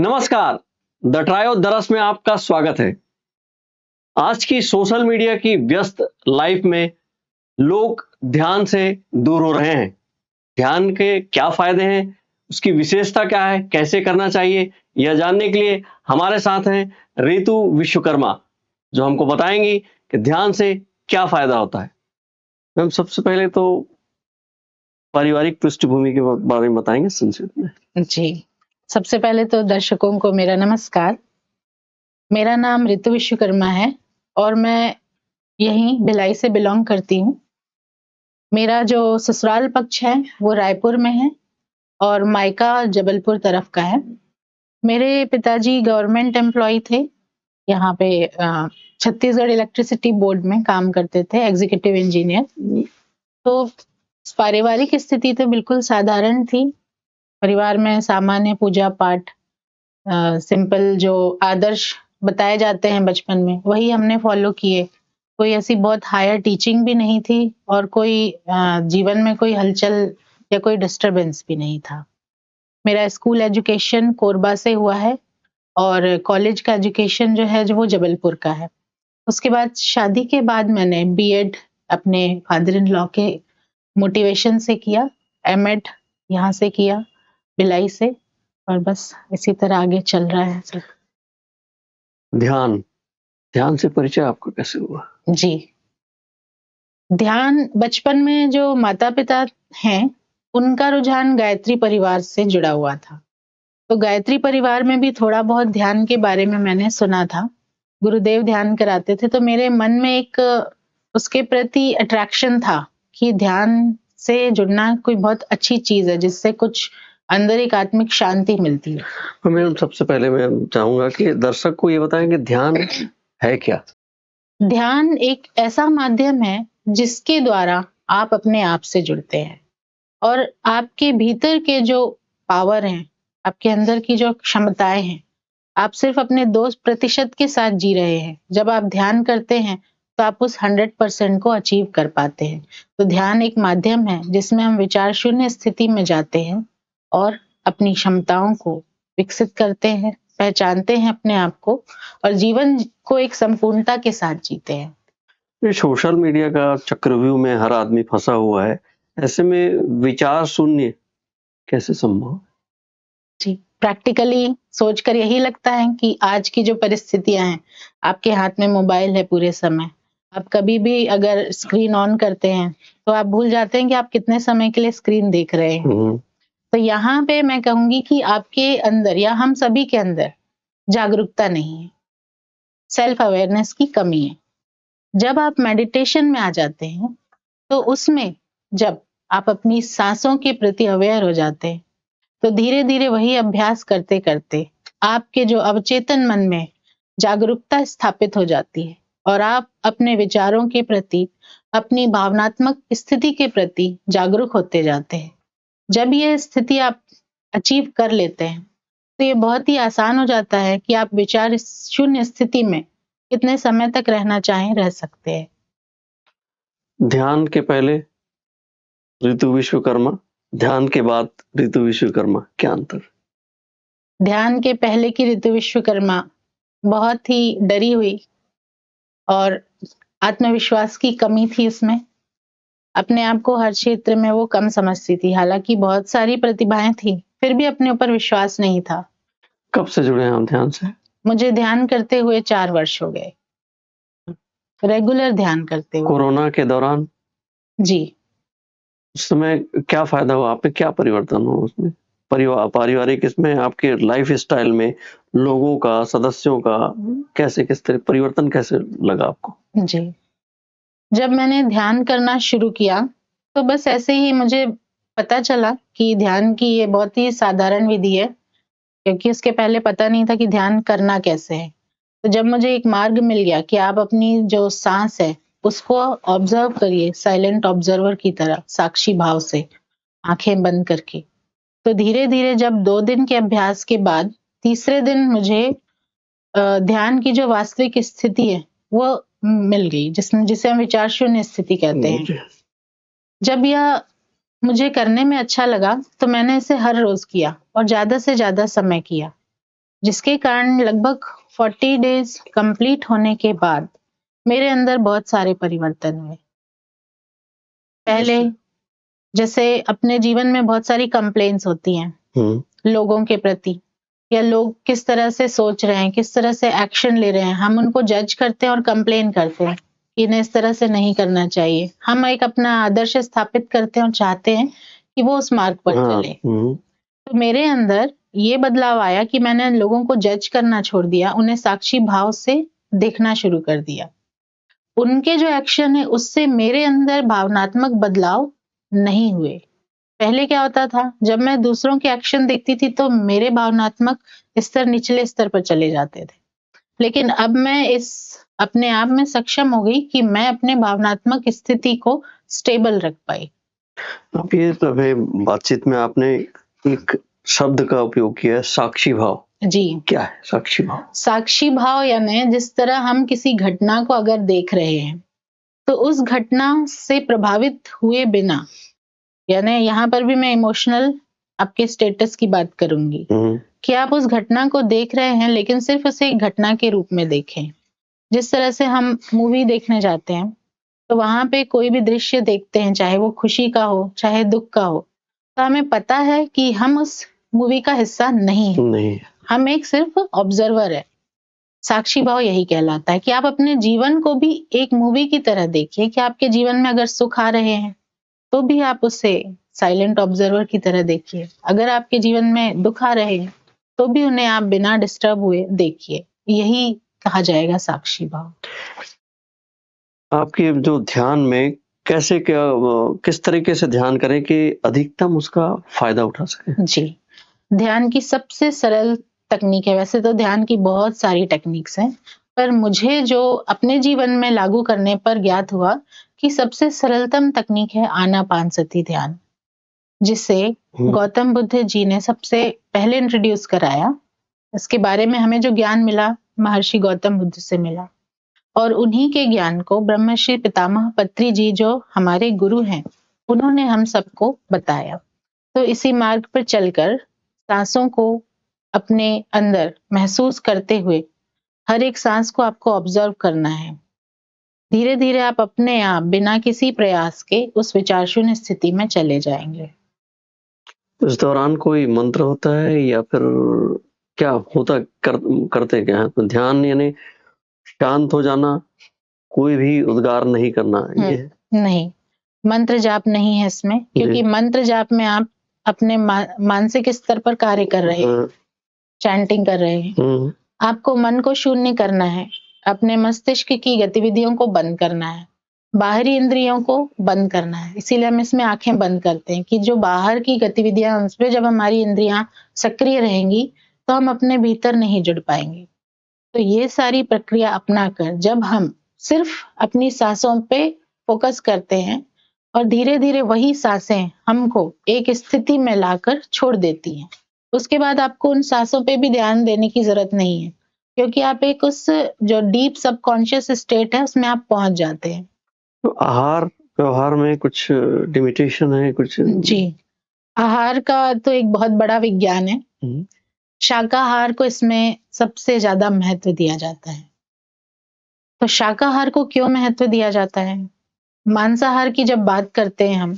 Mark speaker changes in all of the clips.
Speaker 1: नमस्कार, the trio दरस में आपका स्वागत है। आज की सोशल मीडिया की व्यस्त लाइफ में लोग ध्यान से दूर हो रहे हैं। ध्यान के क्या फायदे हैं, उसकी विशेषता क्या है, कैसे करना चाहिए, यह जानने के लिए हमारे साथ हैं रितु विश्वकर्मा, जो हमको बताएंगी कि ध्यान से क्या फायदा होता है। मैम, सबसे पहले तो पारिवारिक पृष्ठभूमि के बारे में बताएंगे संक्षिप्त में।
Speaker 2: जी, सबसे पहले तो दर्शकों को मेरा नमस्कार। मेरा नाम रितु विश्वकर्मा है और मैं यहीं भिलाई से बिलॉन्ग करती हूँ। मेरा जो ससुराल पक्ष है वो रायपुर में है और मायका जबलपुर तरफ का है। मेरे पिताजी गवर्नमेंट एम्प्लॉय थे, यहाँ पे छत्तीसगढ़ इलेक्ट्रिसिटी बोर्ड में काम करते थे, एग्जीक्यूटिव इंजीनियर। तो पारिवारिक स्थिति तो बिल्कुल साधारण थी। परिवार में सामान्य पूजा पाठ, सिंपल जो आदर्श बताए जाते हैं बचपन में, वही हमने फॉलो किए। कोई ऐसी बहुत हायर टीचिंग भी नहीं थी और कोई जीवन में कोई हलचल या कोई डिस्टरबेंस भी नहीं था। मेरा स्कूल एजुकेशन कोरबा से हुआ है और कॉलेज का एजुकेशन जो वो जबलपुर का है। उसके बाद शादी के बाद मैंने बीएड अपने फादर इन लॉ के मोटिवेशन से किया, एमएड यहाँ से किया भिलाई से, और बस इसी तरह आगे चल रहा है सर।
Speaker 1: ध्यान से परिचय आपको कैसे हुआ?
Speaker 2: जी, ध्यान बचपन में जो माता पिता हैं उनका रुझान गायत्री परिवार से जुड़ा हुआ था। तो गायत्री परिवार में भी थोड़ा बहुत ध्यान के बारे में मैंने सुना था। गुरुदेव ध्यान कराते थे, तो मेरे मन में एक उसके प्रति अट्रैक्शन था कि ध्यान से जुड़ना कोई बहुत अच्छी चीज है, जिससे कुछ अंदर एक आत्मिक शांति मिलती है।
Speaker 1: तो मैम, सबसे पहले मैं चाहूंगा कि दर्शक को ये बताएं कि ध्यान है क्या?
Speaker 2: ध्यान एक ऐसा माध्यम है जिसके द्वारा आप अपने आप से जुड़ते हैं और आपके भीतर के जो पावर हैं, आपके अंदर की जो क्षमताएं हैं, आप सिर्फ अपने 2% के साथ जी रहे हैं। जब आप ध्यान करते हैं तो आप उस 100% को अचीव कर पाते हैं। तो ध्यान एक माध्यम है जिसमें हम विचार शून्य स्थिति में जाते हैं और अपनी क्षमताओं को विकसित करते हैं, पहचानते हैं अपने आप को और जीवन को एक संपूर्णता के साथ जीते हैं।
Speaker 1: ये सोशल मीडिया का चक्रव्यूह में हर आदमी फंसा हुआ है, ऐसे में विचार शून्य कैसे संभव?
Speaker 2: जी, प्रैक्टिकली सोचकर यही लगता है कि आज की जो परिस्थितियां हैं, आपके हाथ में मोबाइल है पूरे समय, आप कभी भी अगर स्क्रीन ऑन करते हैं तो आप भूल जाते हैं कि आप कितने समय के लिए स्क्रीन देख रहे हैं। तो यहाँ पे मैं कहूंगी कि आपके अंदर या हम सभी के अंदर जागरूकता नहीं है, सेल्फ अवेयरनेस की कमी है। जब आप मेडिटेशन में आ जाते हैं तो उसमें जब आप अपनी सांसों के प्रति अवेयर हो जाते हैं तो धीरे धीरे वही अभ्यास करते करते आपके जो अवचेतन मन में जागरूकता स्थापित हो जाती है और आप अपने विचारों के प्रति, अपनी भावनात्मक स्थिति के प्रति जागरूक होते जाते हैं। जब ये स्थिति आप अचीव कर लेते हैं तो ये बहुत ही आसान हो जाता है कि आप विचार शून्य स्थिति में कितने समय तक रहना चाहें रह सकते हैं।
Speaker 1: ध्यान के पहले रितु विश्वकर्मा, ध्यान के बाद रितु विश्वकर्मा, क्या अंतर?
Speaker 2: ध्यान के पहले की रितु विश्वकर्मा बहुत ही डरी हुई और आत्मविश्वास की कमी थी उसमें। अपने आप को हर क्षेत्र में वो कम समझती थी, हालांकि बहुत सारी प्रतिभाएं थी, फिर भी अपने ऊपर विश्वास नहीं था।
Speaker 1: कब से जुड़े हैं आप ध्यान से?
Speaker 2: मुझे ध्यान करते हुए 4 वर्ष हो गए, रेगुलर ध्यान करते हुए।
Speaker 1: कोरोना के दौरान?
Speaker 2: जी।
Speaker 1: उस समय क्या फायदा हुआ, आप पे क्या परिवर्तन हुआ उसमें? पारिवारिक इसमें आपके लाइफ स्टाइल में लोगों का, सदस्यों का कैसे, किस तरह परिवर्तन कैसे लगा आपको?
Speaker 2: जी, जब मैंने ध्यान करना शुरू किया तो बस ऐसे ही मुझे पता चला कि ध्यान की ये बहुत ही साधारण विधि है, क्योंकि उसके पहले पता नहीं था कि ध्यान करना कैसे है। तो जब मुझे एक मार्ग मिल गया कि आप अपनी जो सांस है उसको ऑब्जर्व करिए, साइलेंट ऑब्जर्वर की तरह, साक्षी भाव से, आंखें बंद करके, तो धीरे धीरे जब 2 दिन के अभ्यास के बाद तीसरे दिन मुझे ध्यान की जो वास्तविक स्थिति है वो मिल गई, जिसे हम विचार शून्य स्थिति कहते हैं। जब यह मुझे करने में अच्छा लगा तो मैंने इसे हर रोज किया और ज्यादा से ज्यादा समय किया। जिसके कारण लगभग 40 डेज कंप्लीट होने के बाद मेरे अंदर बहुत सारे परिवर्तन हुए। पहले जैसे अपने जीवन में बहुत सारी कंप्लेंट्स होती हैं लोगों के प्रति, या लोग किस तरह से सोच रहे हैं, किस तरह से एक्शन ले रहे हैं, हम उनको जज करते हैं और कंप्लेन करते हैं कि इन्हें इस तरह से नहीं करना चाहिए। हम एक अपना आदर्श स्थापित करते हैं और चाहते हैं कि वो उस मार्ग पर चले। तो मेरे अंदर ये बदलाव आया कि मैंने लोगों को जज करना छोड़ दिया, उन्हें साक्षी भाव से देखना शुरू कर दिया। उनके जो एक्शन है उससे मेरे अंदर भावनात्मक बदलाव नहीं हुए। पहले क्या होता था, जब मैं दूसरों के एक्शन देखती थी तो मेरे भावनात्मक स्तर निचले स्तर पर चले जाते थे। लेकिन अब मैं इस अपने आप में सक्षम हो गई कि मैं अपने भावनात्मक स्थिति को स्टेबल रख पाई।
Speaker 1: आप ये बातचीत में आपने एक शब्द का उपयोग किया है, साक्षी भाव।
Speaker 2: जी,
Speaker 1: क्या है साक्षी भाव? साक्षी
Speaker 2: भाव यानी जिस तरह हम किसी घटना को अगर देख रहे हैं तो उस घटना से प्रभावित हुए बिना, यानी यहाँ पर भी मैं इमोशनल आपके स्टेटस की बात करूंगी कि आप उस घटना को देख रहे हैं लेकिन सिर्फ उसे एक घटना के रूप में देखें। जिस तरह से हम मूवी देखने जाते हैं तो वहां पे कोई भी दृश्य देखते हैं, चाहे वो खुशी का हो चाहे दुख का हो, तो हमें पता है कि हम उस मूवी का हिस्सा नहीं है, हम एक सिर्फ ऑब्जर्वर है। साक्षी भाव यही कहलाता है कि आप अपने जीवन को भी एक मूवी की तरह देखिए कि आपके जीवन में अगर सुख आ रहे हैं तो भी आप उसे साइलेंट ऑब्जर्वर की तरह देखिए, अगर आपके जीवन में दुख आ रहे हैं तो भी उन्हें आप बिना डिस्टर्ब हुए देखिए। यही कहा जाएगा साक्षी भाव।
Speaker 1: आपके जो ध्यान में कैसे किस तरीके से ध्यान करें कि अधिकतम उसका फायदा उठा सके?
Speaker 2: जी, ध्यान की सबसे सरल तकनीक है, वैसे तो ध्यान की बहुत सारी टेक्निक्स हैं, पर मुझे जो अपने जीवन में लागू करने पर ज्ञात हुआ कि सबसे सरलतम तकनीक है आनापानसती ध्यान, जिसे गौतम बुद्ध जी ने सबसे पहले इंट्रोड्यूस कराया। इसके बारे में हमें जो ज्ञान मिला महर्षि गौतम बुद्ध से मिला, और उन्हीं के ज्ञान को ब्रह्मश्री पितामह पत्री जी जो हमारे गुरु हैं उन्होंने हम सबको बताया। तो इसी मार्ग पर चलकर सांसों को अपने अंदर महसूस करते हुए हर एक सांस को आपको ऑब्जर्व करना है। धीरे धीरे आप अपने आप बिना किसी प्रयास के उस विचार शून्य स्थिति में चले जाएंगे।
Speaker 1: इस दौरान कोई मंत्र होता है या फिर क्या होता करते क्या है? ध्यान यानी शांत हो जाना, कोई भी उद्गार नहीं करना, ये
Speaker 2: नहीं, मंत्र जाप नहीं है इसमें, क्योंकि मंत्र जाप में आप अपने मानसिक स्तर पर कार्य कर रहे हैं, चैंटिंग कर रहे हैं। आपको मन को शून्य करना है, अपने मस्तिष्क की गतिविधियों को बंद करना है, बाहरी इंद्रियों को बंद करना है। इसीलिए हम इसमें आंखें बंद करते हैं कि जो बाहर की गतिविधियां, उस पर जब हमारी इंद्रियां सक्रिय रहेंगी तो हम अपने भीतर नहीं जुड़ पाएंगे। तो ये सारी प्रक्रिया अपनाकर जब हम सिर्फ अपनी सांसों पे फोकस करते हैं और धीरे धीरे वही सांसें हमको एक स्थिति में लाकर छोड़ देती हैं, उसके बाद आपको उन सांसों पे भी ध्यान देने की जरूरत नहीं है, क्योंकि आप एक उस जो डीप सबकॉन्शियस स्टेट है उसमें आप पहुंच जाते हैं।
Speaker 1: तो आहार व्यवहार में कुछ लिमिटेशन है कुछ?
Speaker 2: जी, आहार का तो एक बहुत बड़ा विज्ञान है। शाकाहार को इसमें सबसे ज्यादा महत्व दिया जाता है। तो शाकाहार को क्यों महत्व दिया जाता है? मांसाहार की जब बात करते हैं हम,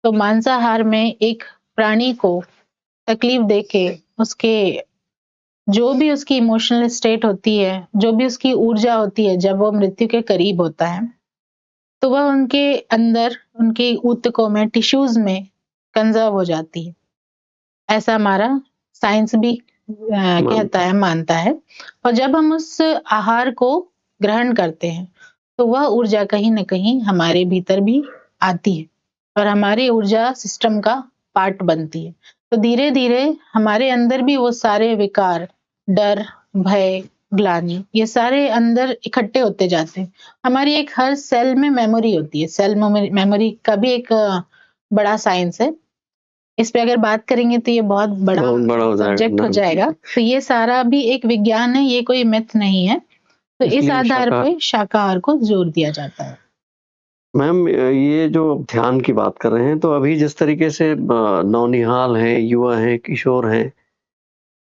Speaker 2: तो मांसाहार में एक प्राणी को तकलीफ देके उसके जो भी उसकी इमोशनल स्टेट होती है, जो भी उसकी ऊर्जा होती है, जब वो मृत्यु के करीब होता है तो वह उनके अंदर, उनके ऊतकों में, टिश्यूज में कंजर्व हो जाती है। ऐसा हमारा साइंस भी कहता है, मानता है। और जब हम उस आहार को ग्रहण करते हैं तो वह ऊर्जा कहीं ना कहीं हमारे भीतर भी आती है और हमारे ऊर्जा सिस्टम का पार्ट बनती है। तो धीरे धीरे हमारे अंदर भी वो सारे विकार, डर, भय, ग्लानि, ये सारे अंदर इकट्ठे होते जाते हैं। हमारी एक हर सेल में मेमोरी होती है, सेल मेमोरी का भी एक बड़ा साइंस है। इस पे अगर बात करेंगे तो ये बहुत बड़ा सब्जेक्ट हो जाएगा। तो ये सारा भी एक विज्ञान है, ये कोई मिथ नहीं है। तो इस आधार पे शाकाहार को जोर दिया जाता है।
Speaker 1: मैम, ये जो ध्यान की बात कर रहे हैं, तो अभी जिस तरीके से नौनिहाल हैं, युवा हैं, किशोर हैं,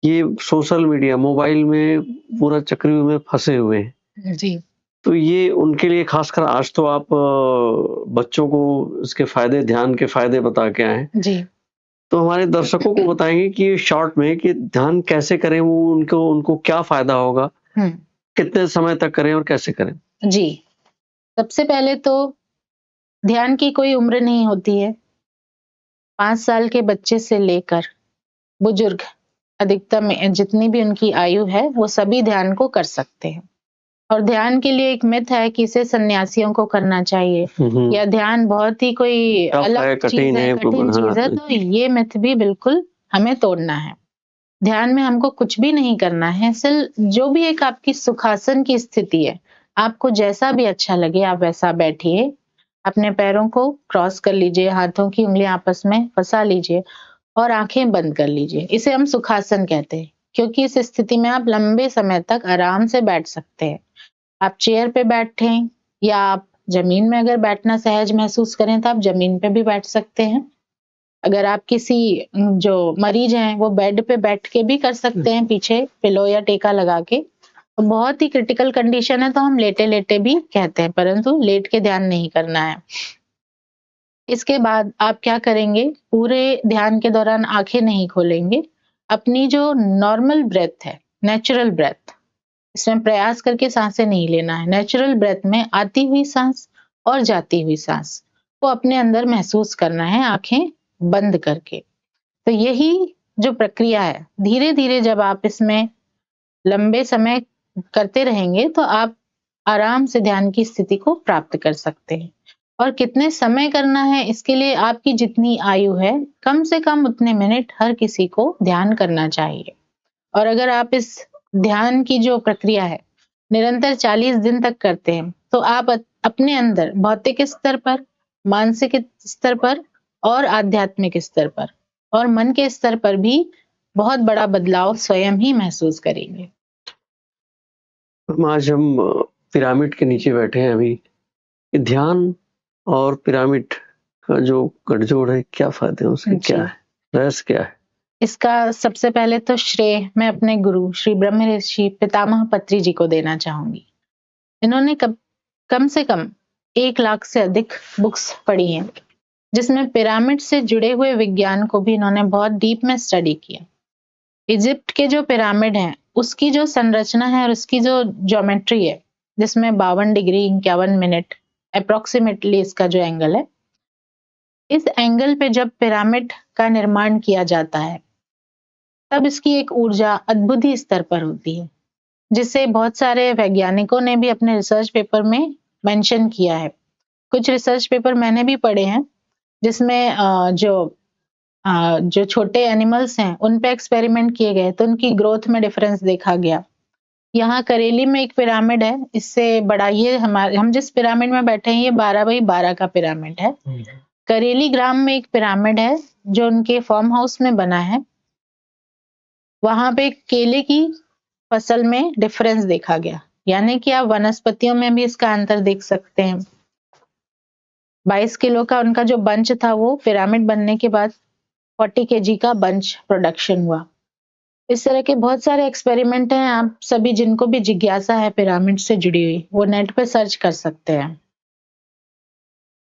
Speaker 1: ये सोशल मीडिया, मोबाइल में पूरा चक्रव्यूह में फँसे हुए हैं।
Speaker 2: जी।
Speaker 1: तो ये उनके लिए ख़ासकर आज तो आप बच्चों को इसके फ़ायदे, ध्यान के फ़ायदे बता के आए हैं।
Speaker 2: जी।
Speaker 1: तो हमारे दर्शकों को बताएँगे कि शॉर्ट में कि ध्यान कैसे करें, वो उनको क्या फ़ायदा होगा?
Speaker 2: हुँ।
Speaker 1: कितने समय तक करें और कैसे करें?
Speaker 2: जी। सबसे पहले तो ध्यान की कोई उम्र नहीं होती है। 5 साल के बच्चे से लेकर बुजुर्ग अधिकतम जितनी भी उनकी आयु है, वो सभी ध्यान को कर सकते हैं। और ध्यान के लिए एक मिथ है कि इसे सन्यासियों को करना चाहिए या ध्यान बहुत ही कोई
Speaker 1: टफ है,
Speaker 2: अलग चीज़ है, कठिन चीज़ है, तो ये मिथ भी बिल्कुल हमें तोड़ना है। ध्यान में हमको कुछ भी नहीं करना है, सिर्फ जो भी एक आपकी सुखासन की स्थिति है, आपको जैसा भी अच्छा लगे आप वैसा बैठिए, अपने पैरों को क्रॉस कर लीजिए, हाथों की उँगलियाँ आपस में फँसा लीजिए और आँखें बंद कर लीजिए। इसे हम सुखासन कहते हैं, क्योंकि इस स्थिति में आप लंबे समय तक आराम से बैठ सकते हैं। आप चेयर पे बैठें या आप ज़मीन में अगर बैठना सहज महसूस करें तो आप ज़मीन पे भी बैठ सकते हैं। अगर आप किसी जो मरीज हैं वो बेड पे बैठ के भी कर सकते हैं, पीछे पिलो या टेका लगा के। बहुत ही क्रिटिकल कंडीशन है तो हम लेटे-लेटे भी कहते हैं, परंतु लेट के ध्यान नहीं करना है। इसके बाद आप क्या करेंगे, पूरे ध्यान के दौरान आँखें नहीं खोलेंगे। अपनी जो नॉर्मल ब्रेथ है, नेचुरल ब्रेथ, इसमें प्रयास करके सांसें नहीं लेना है। नेचुरल ब्रेथ में आती हुई सांस और जाती हुई सांस को अपने अंदर महसूस करना है, आँखें बंद करके। तो यही जो प्रक्रिया है, धीरे-धीरे जब आप इसमें लंबे समय करते रहेंगे तो आप आराम से ध्यान की स्थिति को प्राप्त कर सकते हैं। और कितने समय करना है, इसके लिए आपकी जितनी आयु है, कम से कम उतने मिनट हर किसी को ध्यान करना चाहिए। और अगर आप इस ध्यान की जो प्रक्रिया है, निरंतर 40 दिन तक करते हैं, तो आप अपने अंदर भौतिक स्तर पर, मानसिक स्तर पर और आध्यात्मिक स्तर पर और मन के स्तर पर भी बहुत बड़ा बदलाव स्वयं ही महसूस करेंगे।
Speaker 1: आज हम पिरामिड के नीचे बैठे हैं अभी। ध्यान और पिरामिड का जो गठजोड़ है, क्या फ़ायदे हैं उसके, क्या है? रहस्य क्या है?
Speaker 2: इसका सबसे पहले तो श्रेय मैं अपने गुरु श्री ब्रह्म ऋषि पितामह पत्री जी को देना चाहूंगी। इन्होंने कम से कम 1 लाख से अधिक बुक्स पढ़ी हैं, जिसमें पिरामिड से जुड़े हुए विज्ञान को भी इन्होंने बहुत डीप में स्टडी किया। इजिप्ट के जो पिरामिड हैं, उसकी जो संरचना है और उसकी जो ज्योमेट्री है, जिसमें 52 डिग्री 51 मिनट अप्रोक्सीमेटली इसका जो एंगल है, इस एंगल पे जब पिरामिड का निर्माण किया जाता है, तब इसकी एक ऊर्जा अद्भुत ही स्तर पर होती है, जिसे बहुत सारे वैज्ञानिकों ने भी अपने रिसर्च पेपर में मेंशन किया है। कुछ रिसर्च पेपर मैंने भी पढ़े हैं, जिसमें जो छोटे एनिमल्स हैं, उन पे एक्सपेरिमेंट किए गए, तो उनकी ग्रोथ में डिफरेंस देखा गया। यहाँ करेली में एक पिरामिड है, इससे बड़ा ये हम जिस पिरामिड में बैठे हैं, ये 12 बाई 12 का पिरामिड है। करेली ग्राम में एक पिरामिड है, जो उनके फार्म हाउस में बना है। वहां पे केले की फसल में डिफरेंस देखा गया, यानी कि आप वनस्पतियों में भी इसका अंतर देख सकते हैं। 22 किलो का उनका जो बंच था, वो पिरामिड बनने के बाद 40 केजी का बंच प्रोडक्शन हुआ। इस तरह के बहुत सारे एक्सपेरिमेंट हैं, आप सभी जिनको भी जिज्ञासा है पिरामिड से जुड़ी हुई, वो नेट पे सर्च कर सकते हैं।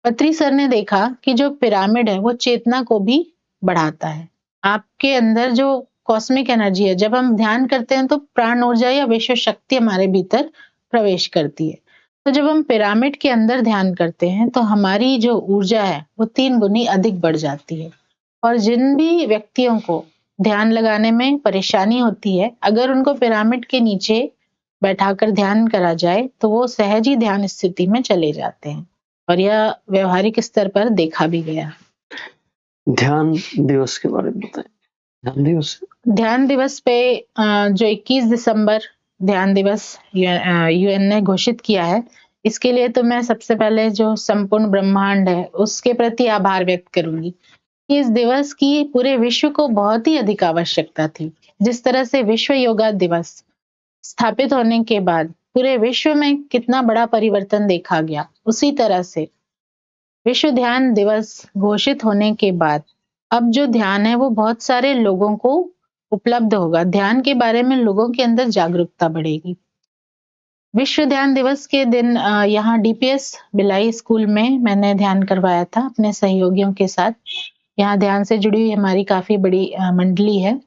Speaker 2: पत्री सर ने देखा कि जो पिरामिड है वो चेतना को भी बढ़ाता है। आपके अंदर जो कॉस्मिक एनर्जी है, जब हम ध्यान करते हैं तो प्राण ऊर्जा या विश्व शक्ति हमारे भीतर प्रवेश करती है। तो जब हम पिरामिड के अंदर ध्यान करते हैं तो हमारी जो ऊर्जा है वो 3 गुनी अधिक बढ़ जाती है। और जिन भी व्यक्तियों को ध्यान लगाने में परेशानी होती है, अगर उनको पिरामिड के नीचे बैठाकर ध्यान करा जाए तो वो सहज ही ध्यान स्थिति में चले जाते हैं। और यह व्यवहारिक स्तर पर देखा भी गया।
Speaker 1: ध्यान दिवस के बारे में बताएं।
Speaker 2: ध्यान दिवस पे जो 21 दिसंबर ध्यान दिवस यूएन ने घोषित किया है, इसके लिए तो मैं सबसे पहले जो संपूर्ण ब्रह्मांड है उसके प्रति आभार व्यक्त करूंगी। इस दिवस की पूरे विश्व को बहुत ही अधिक आवश्यकता थी। जिस तरह से विश्व योगा दिवस स्थापित होने के बाद पूरे विश्व में कितना बड़ा परिवर्तन देखा गया, उसी तरह से विश्व ध्यान दिवस घोषित होने के बाद अब जो ध्यान है वो बहुत सारे लोगों को उपलब्ध होगा, ध्यान के बारे में लोगों के अंदर जागरूकता बढ़ेगी। विश्व ध्यान दिवस के दिन यहाँ डीपीएस भिलाई स्कूल में मैंने ध्यान करवाया था अपने सहयोगियों के साथ। यहाँ ध्यान से जुड़ी हुई हमारी काफी बड़ी मंडली है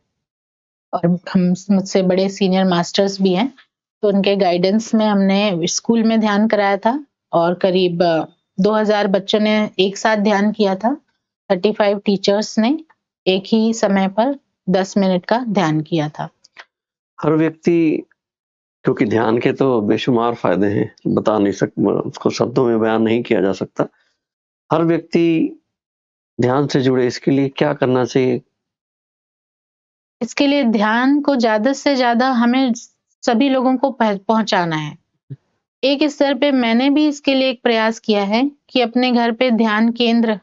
Speaker 2: और हम मुझसे बड़े सीनियर मास्टर्स भी हैं, तो उनके गाइडेंस में हमने स्कूल में ध्यान कराया था और करीब 2000 बच्चों ने एक साथ ध्यान किया था। 35 टीचर्स ने एक ही समय पर 10 मिनट का ध्यान किया था।
Speaker 1: हर व्यक्ति, क्योंकि ध्यान के तो बेशुमार फायदे हैं, बता नहीं सकता, उसको शब्दों में बयान नहीं किया जा सकता। हर व्यक्ति ध्यान से जुड़े, इसके लिए क्या करना चाहिए?
Speaker 2: इसके लिए ध्यान को ज्यादा से ज्यादा हमें सभी लोगों को पहुंचाना है। एक स्तर पे मैंने भी इसके लिए एक प्रयास किया है कि अपने घर पे ध्यान केंद्र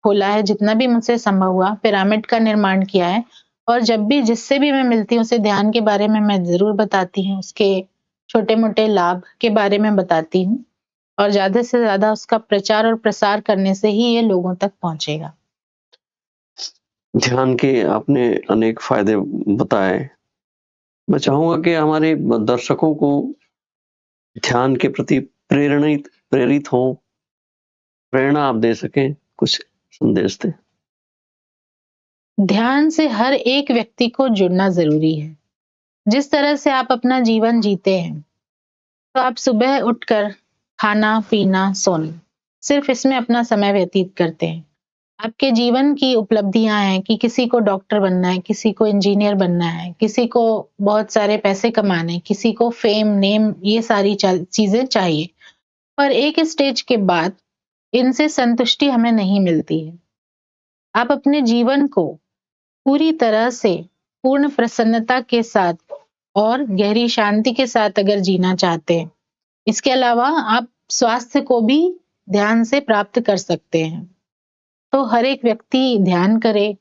Speaker 2: खोला है, जितना भी मुझसे संभव हुआ पिरामिड का निर्माण किया है और जब भी जिससे भी मैं मिलती हूँ उसे ध्यान के बारे में मैं जरूर बताती हूँ, उसके छोटे मोटे लाभ के बारे में बताती हूँ और ज्यादा से ज्यादा उसका प्रचार और प्रसार करने से ही ये लोगों तक पहुंचेगा।
Speaker 1: ध्यान के आपने अनेक फायदे बताए। मैं चाहूंगा कि हमारे दर्शकों को ध्यान के प्रति प्रेरित हो, प्रेरणा आप दे सकें, कुछ संदेश दें।
Speaker 2: ध्यान से हर एक व्यक्ति को जुड़ना जरूरी है। जिस तरह से आप अपना जीवन जीते हैं, तो आप सुबह उठकर खाना पीना सोना सिर्फ इसमें अपना समय व्यतीत करते हैं। आपके जीवन की उपलब्धियां हैं कि किसी को डॉक्टर बनना है, किसी को इंजीनियर बनना है, किसी को बहुत सारे पैसे कमाने, किसी को फेम नेम, ये सारी चीजें चाहिए, पर एक स्टेज के बाद इनसे संतुष्टि हमें नहीं मिलती है। आप अपने जीवन को पूरी तरह से पूर्ण प्रसन्नता के साथ और गहरी शांति के साथ अगर जीना चाहते हैं, इसके अलावा आप स्वास्थ्य को भी ध्यान से प्राप्त कर सकते हैं। तो हर एक व्यक्ति ध्यान करे,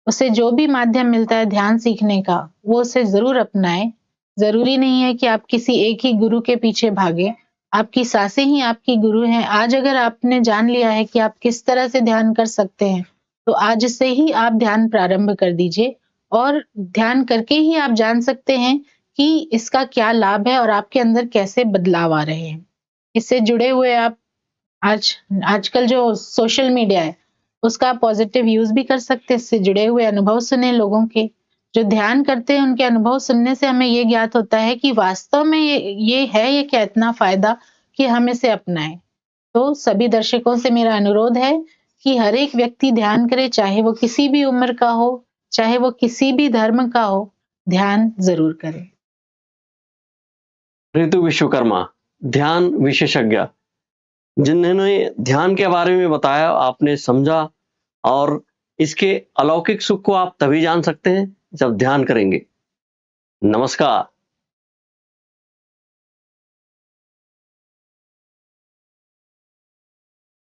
Speaker 2: उसे जो भी माध्यम मिलता है ध्यान सीखने का, वो उसे जरूर अपनाए। जरूरी नहीं है कि आप किसी एक ही गुरु के पीछे भागे, आपकी सांसें ही आपकी गुरु हैं। आज अगर आपने जान लिया है कि आप किस तरह से ध्यान कर सकते हैं, तो आज से ही आप ध्यान प्रारंभ कर दीजिए और ध्यान करके ही आप जान सकते हैं कि इसका क्या लाभ है और आपके अंदर कैसे बदलाव आ रहे हैं। इससे जुड़े हुए आप आजकल जो सोशल मीडिया है उसका पॉजिटिव यूज भी कर सकते हैं। इससे जुड़े हुए अनुभव सुने लोगों के, जो ध्यान करते हैं उनके अनुभव सुनने से हमें ये ज्ञात होता है कि वास्तव में ये क्या इतना फायदा कि हम इसे अपनाएं। तो सभी दर्शकों से मेरा अनुरोध है कि हर एक व्यक्ति ध्यान करे, चाहे वो किसी भी उम्र का हो, चाहे वो किसी भी धर्म का हो, ध्यान जरूर करे।
Speaker 1: ऋतु विश्वकर्मा, ध्यान विशेषज्ञ, जिन्होंने ध्यान के बारे में बताया, आपने समझा, और इसके अलौकिक सुख को आप तभी जान सकते हैं जब ध्यान करेंगे। नमस्कार।